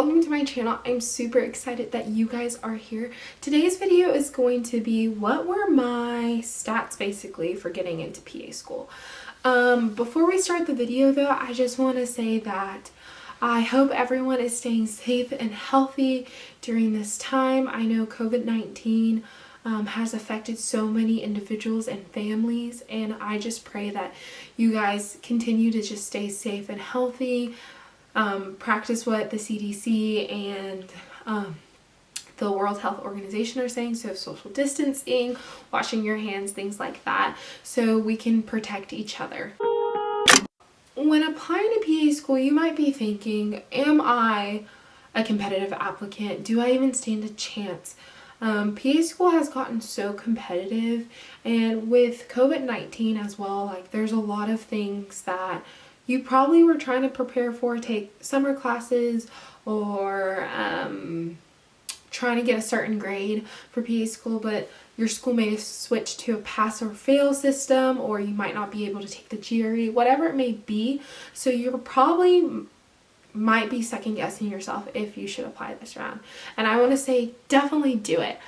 welcome to my channel. I'm super excited that you guys are here. Today's video is going to be what were my stats basically for getting into PA school. Before we start the video though, I just want to say that I hope everyone is staying safe and healthy during this time. I know COVID-19 has affected so many individuals and families, and I just pray that you guys continue to just stay safe and healthy. Practice what the CDC and the World Health Organization are saying, so social distancing, washing your hands, things like that, so we can protect each other. When applying to PA school, you might be thinking, am I a competitive applicant? Do I even stand a chance? PA school has gotten so competitive, and with COVID-19 as well, like there's a lot of things that you probably were trying to prepare for, take summer classes or trying to get a certain grade for PA school, but your school may have switched to a pass or fail system, or you might not be able to take the GRE, whatever it may be. So you're probably might be second guessing yourself if you should apply this round. And I want to say definitely do it.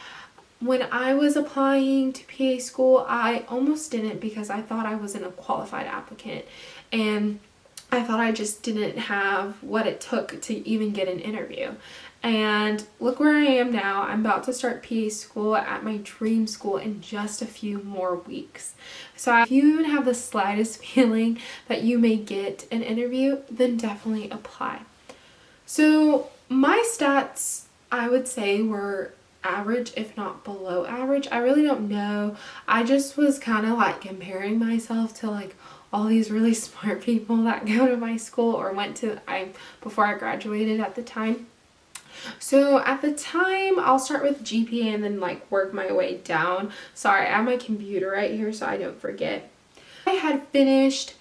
When I was applying to PA school, I almost didn't because I thought I wasn't a qualified applicant, and I thought I just didn't have what it took to even get an interview. And look where I am now. I'm about to start PA school at my dream school in just a few more weeks. So if you even have the slightest feeling that you may get an interview, then definitely apply. So my stats, I would say, were average, if not below average. I really don't know. I just was kind of like comparing myself to like all these really smart people that go to my school or went to before I graduated at the time. So at the time, I'll start with GPA and then like work my way down. Sorry, I have my computer right here so I don't forget. I had finished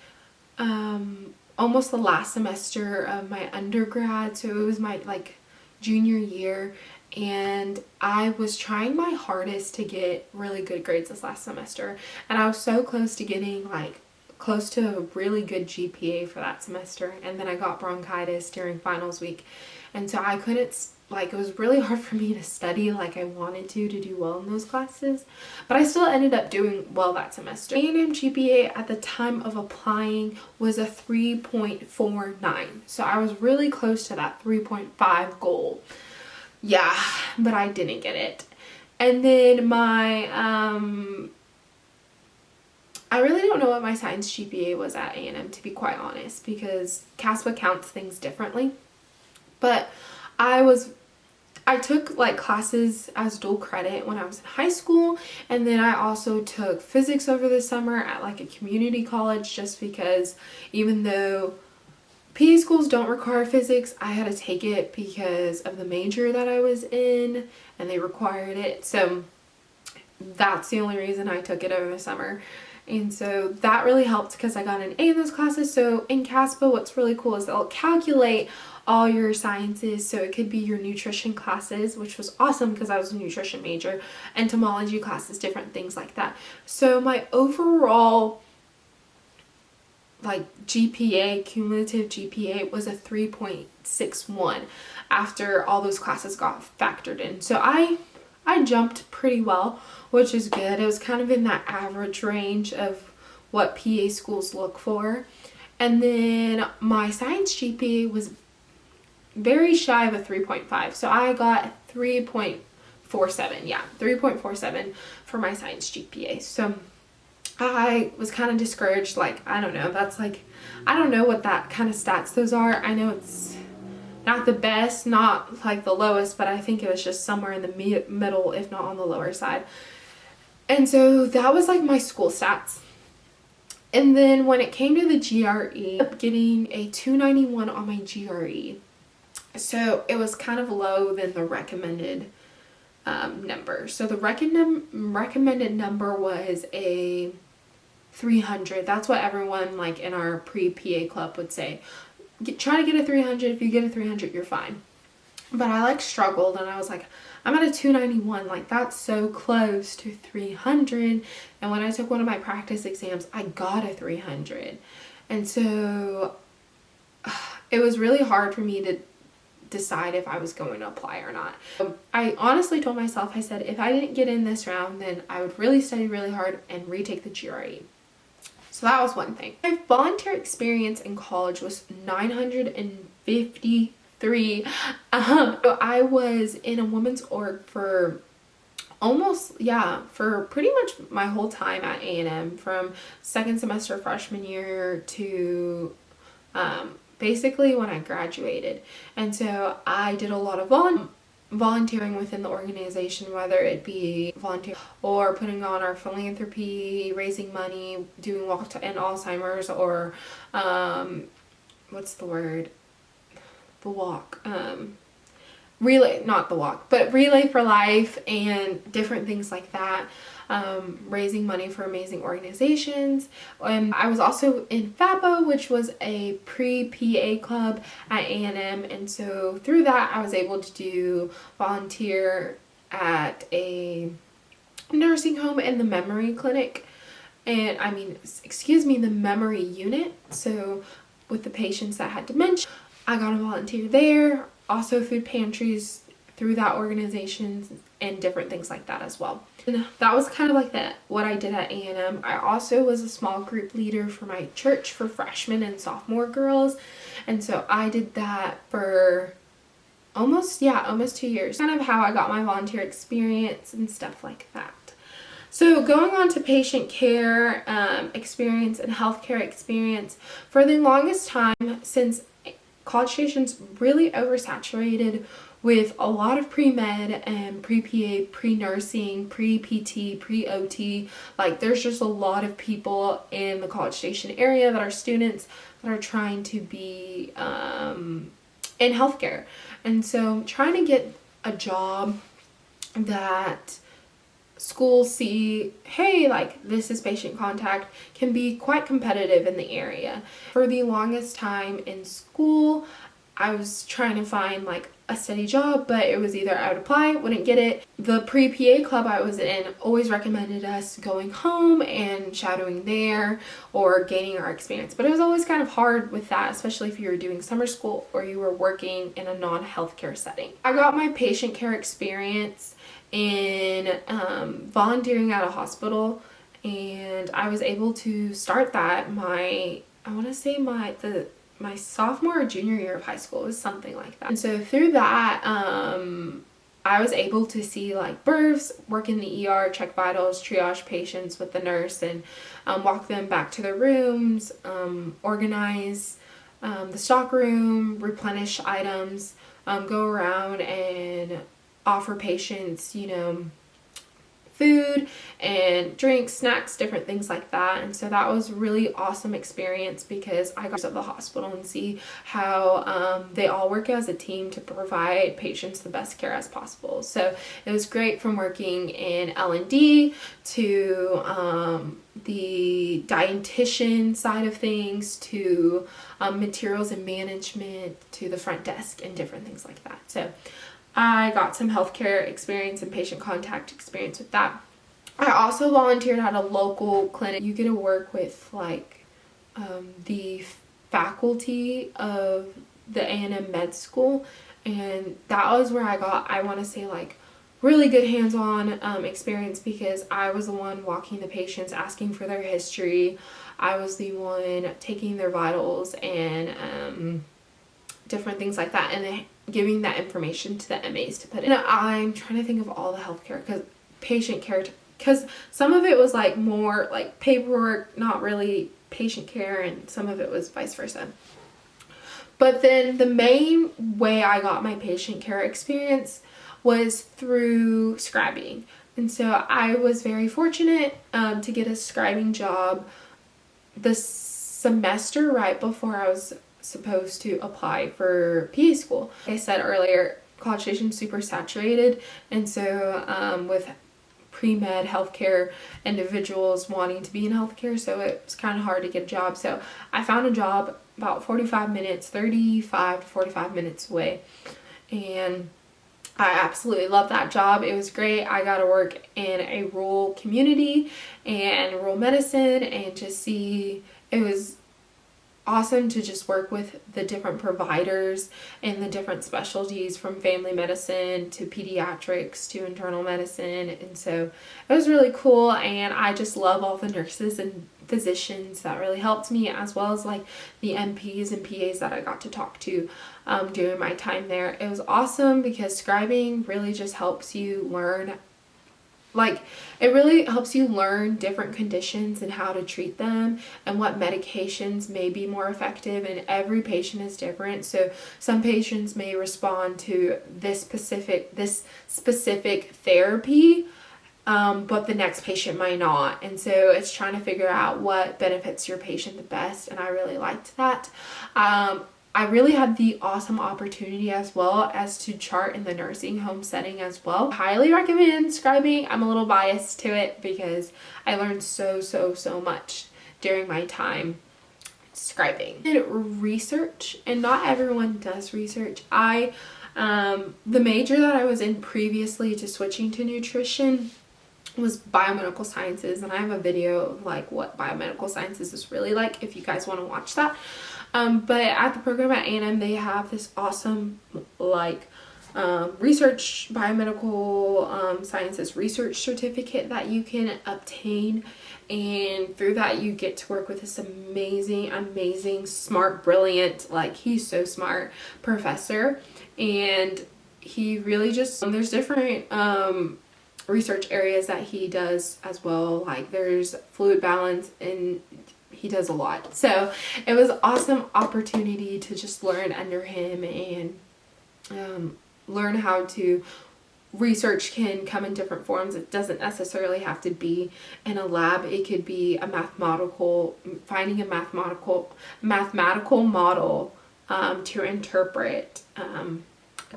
almost the last semester of my undergrad, so it was my like junior year, and I was trying my hardest to get really good grades this last semester, and I was so close to getting like close to a really good GPA for that semester, and then I got bronchitis during finals week, and so I couldn't, like, it was really hard for me to study like I wanted to do well in those classes, but I still ended up doing well that semester. A&M GPA at the time of applying was a 3.49, so I was really close to that 3.5 goal. Yeah, but I didn't get it. And then my I really don't know what my science GPA was at A&M, to be quite honest, because CASPA counts things differently. But I took like classes as dual credit when I was in high school, and then I also took physics over the summer at like a community college, just because even though PA schools don't require physics, I had to take it because of the major that I was in, and they required it. So that's the only reason I took it over the summer. And so that really helped because I got an A in those classes. So in CASPA, what's really cool is they'll calculate all your sciences. So it could be your nutrition classes, which was awesome because I was a nutrition major, entomology classes, different things like that. So my overall like GPA, cumulative GPA, was a 3.61 after all those classes got factored in. So I jumped pretty well, which is good. It was kind of in that average range of what PA schools look for. And then my science GPA was very shy of a 3.5. So I got 3.47. Yeah, 3.47 for my science GPA. So I was kind of discouraged. Like, I don't know. That's like, I don't know what that kind of stats those are. I know it's not the best, not like the lowest, but I think it was just somewhere in the middle, if not on the lower side. And so that was like my school stats. And then when it came to the GRE, I ended up getting a 291 on my GRE. So it was kind of low than the recommended number. So the recommended number was a 300. That's what everyone like in our pre-PA club would say. Try to get a 300. If you get a 300, you're fine. But I like struggled, and I was like, I'm at a 291, like that's so close to 300. And when I took one of my practice exams, I got a 300. And so it was really hard for me decide if I was going to apply or not. I honestly told myself, I said, if I didn't get in this round, then I would really study really hard and retake the GRE. So that was one thing. My volunteer experience in college was 953. So I was in a women's org for for pretty much my whole time at A&M, from second semester freshman year to basically when I graduated. And so I did a lot of volunteering within the organization, whether it be volunteer or putting on our philanthropy, raising money, doing walk to end Alzheimer's, or what's the word? The walk. Relay, not the walk, but Relay for Life and different things like that. Raising money for amazing organizations. I was also in FAPA, which was a pre-PA club at A&M, and so through that I was able to do volunteer at a nursing home and the memory clinic, and the memory unit. So with the patients that had dementia, I got to volunteer there. Also food pantries through that organization and different things like that as well. And that was kind of like what I did at A&M. I also was a small group leader for my church for freshmen and sophomore girls. And so I did that for almost 2 years. Kind of how I got my volunteer experience and stuff like that. So going on to patient care experience and healthcare experience, for the longest time, since College Station's really oversaturated with a lot of pre-med and pre-PA, pre-nursing, pre-PT, pre-OT. Like, there's just a lot of people in the College Station area that are students that are trying to be in healthcare. And so trying to get a job that schools see, hey, like, this is patient contact, can be quite competitive in the area. For the longest time in school, I was trying to find like a steady job, but it was either I would apply, wouldn't get it. The pre-PA club I was in always recommended us going home and shadowing there or gaining our experience. But it was always kind of hard with that, especially if you were doing summer school or you were working in a non-healthcare setting. I got my patient care experience in volunteering at a hospital, and I was able to start that my sophomore or junior year of high school. It was something like that. And so through that, I was able to see like births, work in the ER, check vitals, triage patients with the nurse, and walk them back to their rooms, organize the stock room, replenish items, go around and offer patients, food and drinks, snacks, different things like that. And so that was really awesome experience because I got to the hospital and see how they all work as a team to provide patients the best care as possible. So it was great, from working in L&D to the dietitian side of things, to materials and management, to the front desk and different things like that. So I got some healthcare experience and patient contact experience with that. I also volunteered at a local clinic. You get to work with like the faculty of the A&M Med School, and that was where I got, I want to say, like really good hands-on experience, because I was the one walking the patients, asking for their history. I was the one taking their vitals and different things like that, and giving that information to the MAs to put in. And I'm trying to think of all the healthcare, because patient care, because some of it was like more like paperwork, not really patient care, and some of it was vice versa. But then the main way I got my patient care experience was through scribing. And so I was very fortunate to get a scribing job the semester right before I was supposed to apply for PA school. Like I said earlier, College Station's super saturated, and so with pre-med healthcare individuals wanting to be in healthcare, so it's kind of hard to get a job. So I found a job about 35 to 45 minutes away, and I absolutely loved that job. It was great. I got to work in a rural community and rural medicine and just see, it was awesome to just work with the different providers and the different specialties, from family medicine to pediatrics to internal medicine. And so it was really cool, and I just love all the nurses and physicians that really helped me, as well as like the NPs and PAs that I got to talk to during my time there. It was awesome because scribing really just helps you learn, like, it really helps you learn different conditions and how to treat them and what medications may be more effective, and every patient is different. So some patients may respond to this specific therapy, but the next patient might not. And so it's trying to figure out what benefits your patient the best, and I really liked that. I really had the awesome opportunity as well as to chart in the nursing home setting as well. Highly recommend scribing. I'm a little biased to it because I learned so much during my time scribing. I did research, and not everyone does research. The major that I was in previously to switching to nutrition was biomedical sciences, and I have a video of like what biomedical sciences is really like if you guys want to watch that. But at the program at A&M, they have this awesome research biomedical sciences research certificate that you can obtain, and through that you get to work with this amazing smart, brilliant, like, he's so smart professor. And he really just, there's different research areas that he does as well, like there's fluid balance, and he does a lot. So it was an awesome opportunity to just learn under him and learn how to research can come in different forms. It doesn't necessarily have to be in a lab. It could be finding a mathematical model to interpret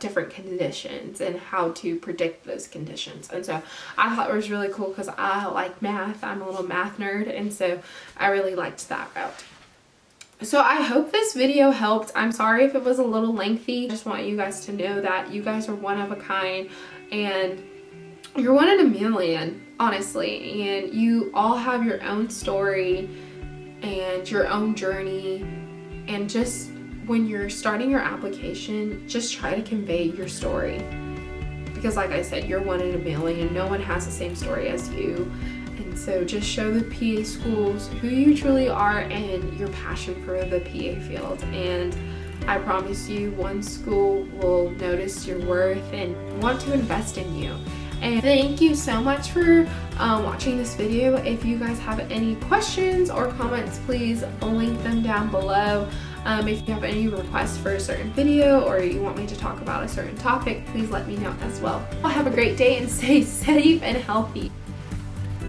different conditions and how to predict those conditions. And so I thought it was really cool because I like math. I'm a little math nerd, and so I really liked that route. So I hope this video helped. I'm sorry if it was a little lengthy. I just want you guys to know that you guys are one of a kind, and you're one in a million, honestly, and you all have your own story and your own journey. And just when you're starting your application, just try to convey your story, because like I said, you're one in a million. No one has the same story as you. And so just show the PA schools who you truly are and your passion for the PA field. And I promise you, one school will notice your worth and want to invest in you. And thank you so much for watching this video. If you guys have any questions or comments, please link them down below. If you have any requests for a certain video, or you want me to talk about a certain topic, please let me know as well. Have a great day and stay safe and healthy.